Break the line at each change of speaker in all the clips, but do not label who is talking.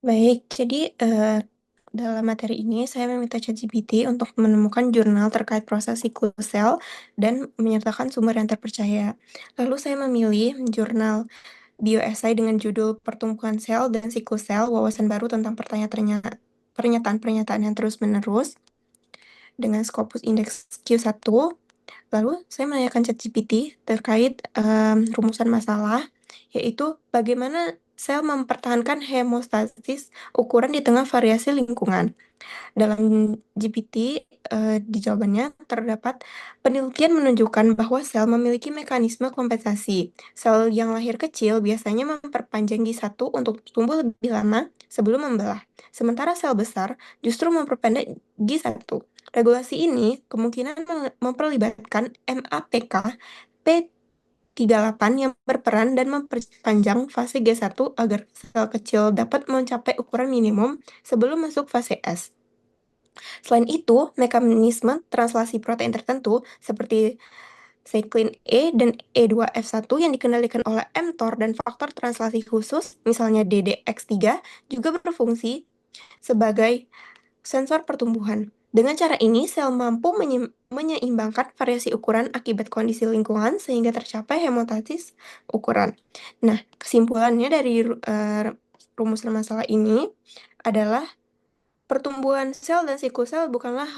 Baik, jadi dalam materi ini saya meminta ChatGPT untuk menemukan jurnal terkait proses siklus sel dan menyertakan sumber yang terpercaya. Lalu saya memilih jurnal bioesai dengan judul Pertumbuhan Sel dan Siklus Sel, wawasan baru tentang pernyataan-pernyataan yang terus-menerus dengan Scopus Index Q1. Lalu saya menanyakan ChatGPT terkait rumusan masalah, yaitu bagaimana sel mempertahankan hemostasis ukuran di tengah variasi lingkungan. Dalam GPT, di jawabannya terdapat penelitian menunjukkan bahwa sel memiliki mekanisme kompensasi. Sel yang lahir kecil biasanya memperpanjang G1 untuk tumbuh lebih lama sebelum membelah, sementara sel besar justru memperpendek G1. Regulasi ini kemungkinan memperlibatkan MAPK P38 yang berperan dan memperpanjang fase G1 agar sel kecil dapat mencapai ukuran minimum sebelum masuk fase S. Selain itu, mekanisme translasi protein tertentu seperti Cyclin E dan E2F1 yang dikendalikan oleh mTOR dan faktor translasi khusus, misalnya DDX3, juga berfungsi sebagai sensor pertumbuhan. Dengan cara ini, sel mampu menyeimbangkan variasi ukuran akibat kondisi lingkungan sehingga tercapai hemostasis ukuran. Nah, kesimpulannya dari rumusan masalah ini adalah pertumbuhan sel dan siklus sel bukanlah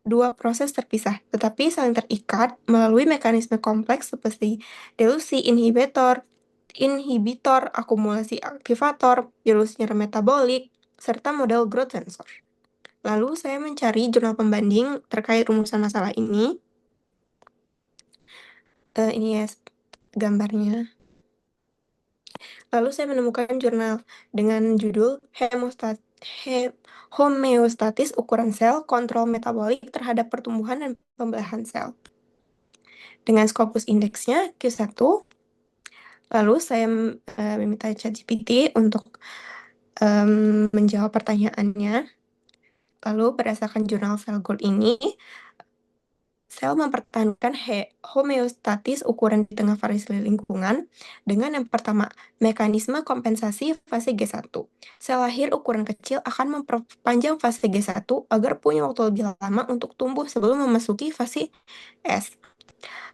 dua proses terpisah, tetapi saling terikat melalui mekanisme kompleks seperti dilusi inhibitor, akumulasi aktivator, dilusi metabolik, serta model growth sensor. Lalu saya mencari jurnal pembanding terkait rumusan masalah ini. Ini ya gambarnya. Lalu saya menemukan jurnal dengan judul Homeostatis Ukuran Sel, Kontrol Metabolik Terhadap Pertumbuhan dan Pembelahan Sel. Dengan Scopus indeksnya Q1, lalu saya meminta ChatGPT untuk menjawab pertanyaannya. Lalu berdasarkan jurnal Cell Gold ini, sel mempertahankan homeostatis ukuran di tengah variasi lingkungan dengan yang pertama, mekanisme kompensasi fase G1. Sel lahir ukuran kecil akan memperpanjang fase G1 agar punya waktu lebih lama untuk tumbuh sebelum memasuki fase S.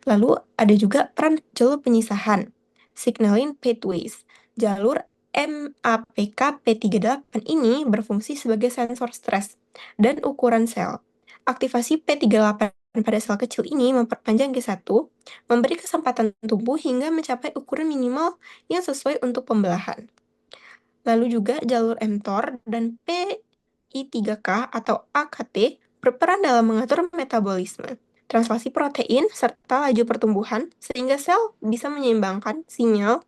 Lalu ada juga peran jalur penyisahan, signaling pathways. Jalur MAPK P38 ini berfungsi sebagai sensor stres dan ukuran sel. Aktivasi P38 pada sel kecil ini memperpanjang G1, memberi kesempatan tumbuh hingga mencapai ukuran minimal yang sesuai untuk pembelahan. Lalu juga jalur mTOR dan PI3K atau AKT berperan dalam mengatur metabolisme, translasi protein, serta laju pertumbuhan, sehingga sel bisa menyeimbangkan sinyal,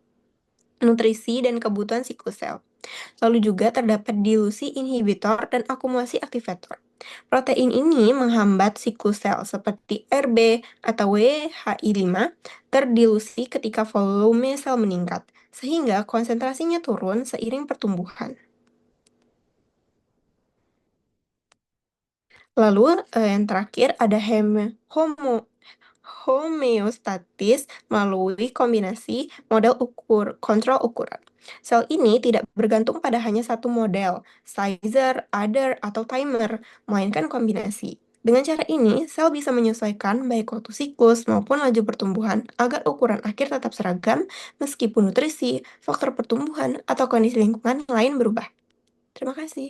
nutrisi, dan kebutuhan siklus sel. Lalu juga terdapat dilusi inhibitor dan akumulasi aktivator. Protein ini menghambat siklus sel seperti Rb atau WHI5 terdilusi ketika volume sel meningkat, sehingga konsentrasinya turun seiring pertumbuhan. Lalu yang terakhir ada homeostatis melalui kombinasi model kontrol ukuran. Sel ini tidak bergantung pada hanya satu model, sizer, other, atau timer, melainkan kombinasi. Dengan cara ini, sel bisa menyesuaikan baik waktu siklus maupun laju pertumbuhan agar ukuran akhir tetap seragam meskipun nutrisi, faktor pertumbuhan, atau kondisi lingkungan lain berubah. Terima kasih.